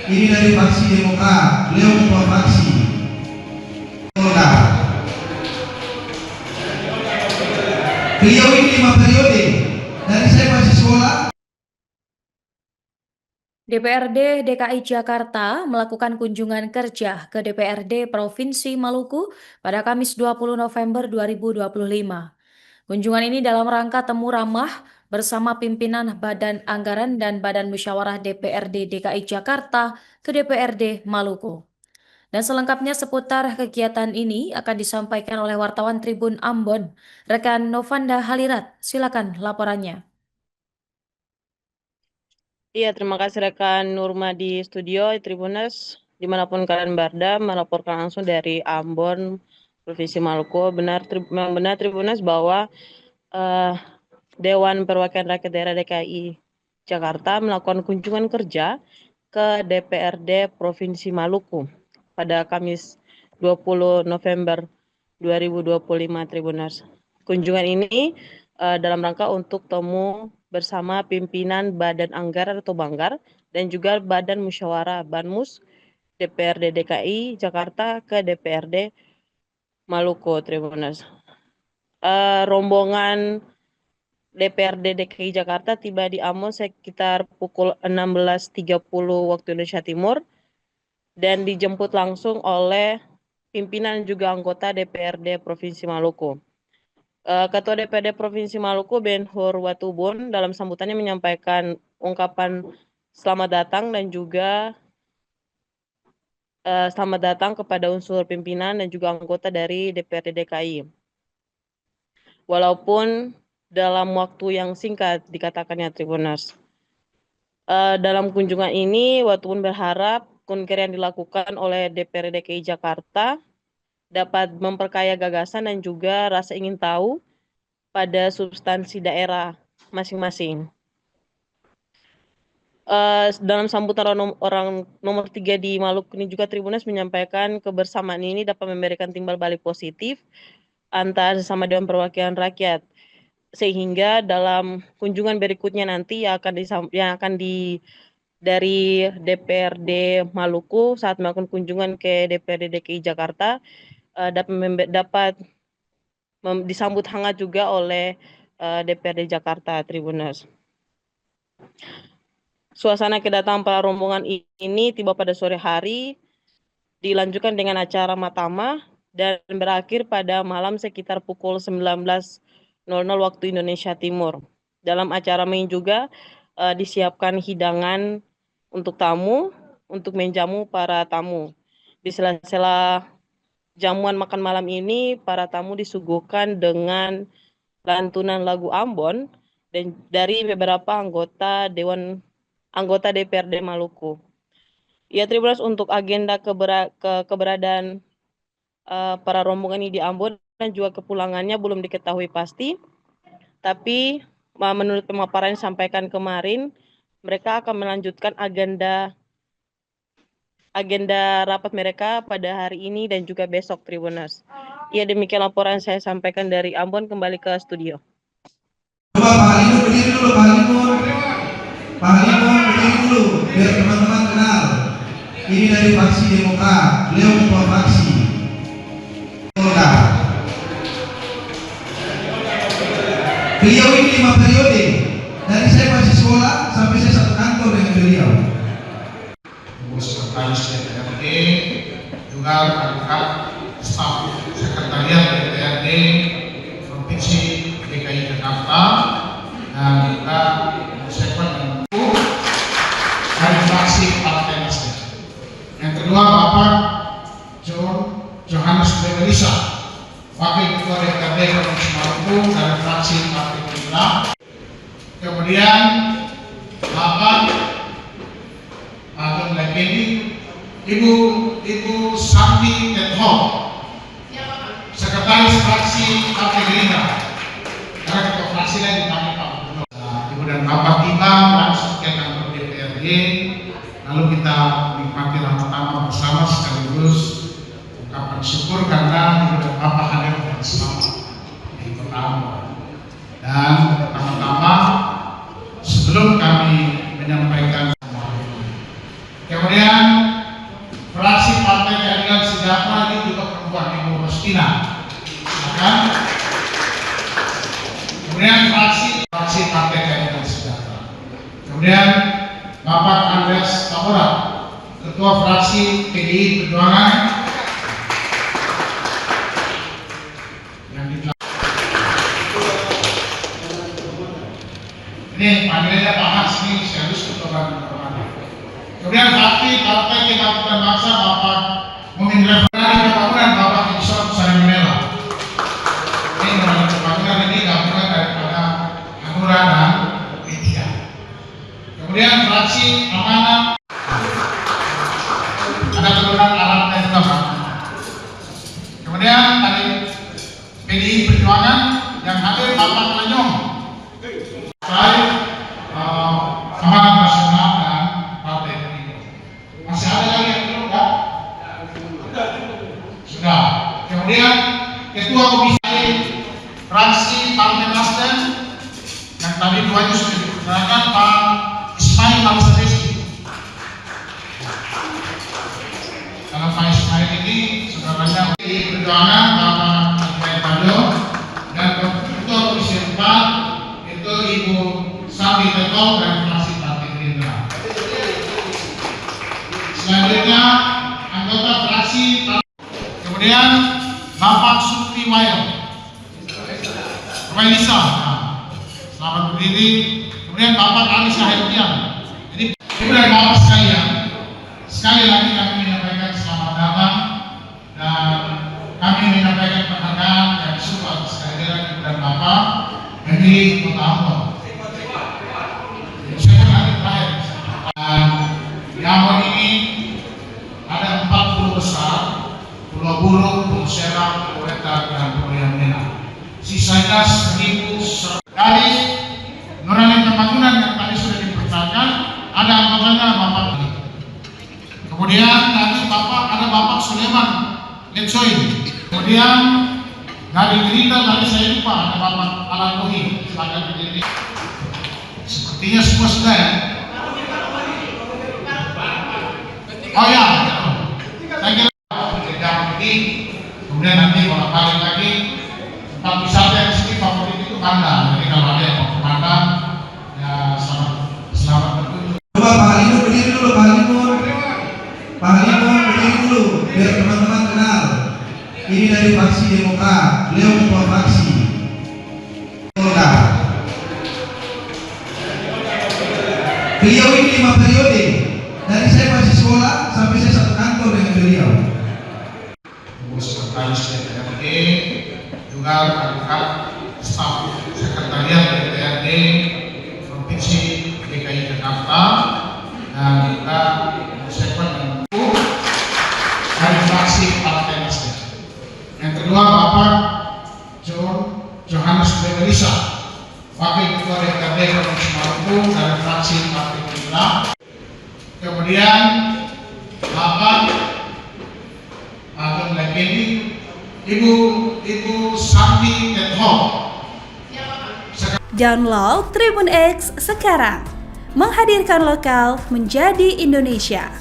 Ini dari fraksi Demokrat, beliau ketua fraksi. Beliau ini 5 periode. Dari saya masih sekolah. DPRD DKI Jakarta melakukan kunjungan kerja ke DPRD Provinsi Maluku pada Kamis 20 November 2025. Kunjungan ini dalam rangka temu ramah bersama pimpinan Badan Anggaran dan Badan Musyawarah DPRD DKI Jakarta ke DPRD Maluku. Dan selengkapnya seputar kegiatan ini akan disampaikan oleh wartawan Tribun Ambon, rekan Novanda Halirat. Silakan laporannya. Iya, terima kasih rekan Nurma di studio Tribuners, dimanapun kalian berada, melaporkan langsung dari Ambon, Provinsi Maluku. Memang benar Tribuners bahwa Dewan Perwakilan Rakyat Daerah DKI Jakarta melakukan kunjungan kerja ke DPRD Provinsi Maluku pada Kamis 20 November 2025 Tribuners. Kunjungan ini dalam rangka untuk temu bersama pimpinan Badan Anggaran atau Banggar dan juga Badan Musyawarah Banmus DPRD DKI Jakarta ke DPRD Maluku Tribuners. Rombongan DPRD DKI Jakarta tiba di Ambon sekitar pukul 16.30 waktu Indonesia Timur dan dijemput langsung oleh pimpinan juga anggota DPRD Provinsi Maluku. Ketua DPRD Provinsi Maluku Ben Hur Watubun dalam sambutannya menyampaikan ungkapan selamat datang dan juga selamat datang kepada unsur pimpinan dan juga anggota dari DPRD DKI. Walaupun dalam waktu yang singkat dikatakannya Tribuners. Dalam kunjungan ini Watubun berharap kunker yang dilakukan oleh DPRD DKI Jakarta dapat memperkaya gagasan dan juga rasa ingin tahu pada substansi daerah masing-masing. Dalam sambutan orang nomor 3 di Maluku ini juga Tribuners menyampaikan kebersamaan ini dapat memberikan timbal balik positif antar sesama Dewan Perwakilan Rakyat, sehingga dalam kunjungan berikutnya nanti yang akan dari DPRD Maluku saat melakukan kunjungan ke DPRD DKI Jakarta dapat disambut hangat juga oleh DPRD Jakarta Tribuners. Suasana kedatangan para rombongan ini tiba pada sore hari, dilanjutkan dengan acara matama dan berakhir pada malam sekitar pukul 19.00 waktu Indonesia Timur. Dalam acara main juga disiapkan hidangan untuk tamu, untuk menjamu para tamu. Di sela-sela jamuan makan malam ini, para tamu disuguhkan dengan lantunan lagu Ambon dan dari beberapa anggota DPRD Maluku. Ya, Tribuners, untuk agenda keberadaan para rombongan ini di Ambon dan juga kepulangannya belum diketahui pasti. Tapi menurut pemaparan yang disampaikan kemarin, mereka akan melanjutkan agenda rapat mereka pada hari ini dan juga besok Tribuners. Ya, demikian laporan saya sampaikan dari Ambon, kembali ke studio. Coba Pak Halimur berdiri dulu, Pak Halimur. Pak Halimur berdiri dulu, biar teman-teman kenal. Ini dari fraksi Demokrat, beliau ketua fraksi. Beliau ini 5 periode. Dari saya masih sekolah sampai saya satu kantor dengan beliau. Sekretaris DPRD, juga rekan staf sekretariat DPRD Provinsi DKI Jakarta, dan juga sekjen dari fraksi Partai Nasdem. Yang kedua Bapak Johannes Bemelisa, Wakil Ketua DPRD Provinsi Maluku dari fraksi Partai Gerindra. Kemudian Bapak Ageng Lekendi, Ibu Santi Tetho, Sekretaris Fraksi Partai Gerindra. Karena ketua fraksi lain dipanggil Pak Gubernur. Ibu dan Bapak tiba langsung ke kantor DPRD, lalu kita menikmati rapat bersama sekaligus ungkapan syukur karena Ibu dan Bapak hadir bersama di Kota Ambon. Dan pertama-tama sebelum kami menyampaikan, kemudian Kemudian fraksi Partai Keadilan Sejahtera. Kemudian Bapak Andreas Tamora, Ketua Fraksi PDI Perjuangan. Yang di ini panggilannya Pak Mas, ini sekaligus Ketua Perjuangan. Kemudian fraksi Partai Kebangkitan Bangsa Bapak Mumin Referani Pembangunan Bapak Iksan Sarimanela. Ini mengenai pembangunan ini gabungan daripada Hanura dan P3. Kemudian fraksi Amanat, ada turunan alatnya juga Pak. Kemudian dari PDI Perjuangan yang hadir Bapak Lanyong, baik Amanat Nasional dan Partai Perindo. Masih ada lagi yang belum enggak? Sudah. Kemudian Ketua Komisi Fraksi Partai Nasdem yang tadi duanya sudah diperkenalkan Pak Ismail Al-Sadesi. Kalau Pak Ismail ini saudaranya di Perjuangan Bapak Adrian Pado, dan Ketua Komisi 4 itu Ibu Sami Teto dari fraksi Partai Gerindra. Selanjutnya anggota fraksi, kemudian Bapak Sukti Wailisa, selamat berdiri. Kemudian Bapak Ali Syahirdian. Jadi kemudian Bapak sekalian, sekali lagi kami menyampaikan selamat datang dan kami menyampaikan penghargaan yang disuruh atas kehadiran Ibu dan Bapak Henry Kota Ambon. Saya nanti terakhir. Dan di Ambon ini ada 4 pulau besar: Pulau Burung, Pulau Seram, Pulau Wetar, dan Pulau Yamena. Sisanya 1.000 dari Nuranin Pembangunan yang tadi sudah diperkenalkan, ada anggotanya Bapak. Kemudian tadi ada Bapak Suleman Letsoin. Kemudian dari Gerindra tadi saya lupa ada Bapak Alan Nuhi. Silakan berdiri. Sepertinya semua sudah ya. Oh ya, saya kira tidak ini. Kemudian nanti kalau balik lagi tempat wisata yang sini favorit itu Banda. Jadi kalau ada yang mau ke Banda, ya selamat berkunjung. Coba Pak Halimur berdiri dulu, Pak Halimur. Pak Halimur berdiri dulu, biar teman-teman kenal. Ini dari fraksi Demokrat, beliau ketua fraksi. Beliau ini 5 periode. Dari saya masih sekolah sampai saya satu kantor dengan beliau. Sekretaris DPRD, juga rekan staf sekretariat DPRD Provinsi DKI Jakarta, dan juga sekjen dari fraksi Partai Nasdem. Yang kedua Bapak Johannes Bemelisa, Wakil Ketua DPRD Provinsi Maluku dari fraksi Partai Gerindra. Kemudian Bapak Agung Lekendi, Ibu Santi Teto. Download Tribun X sekarang, menghadirkan lokal menjadi Indonesia.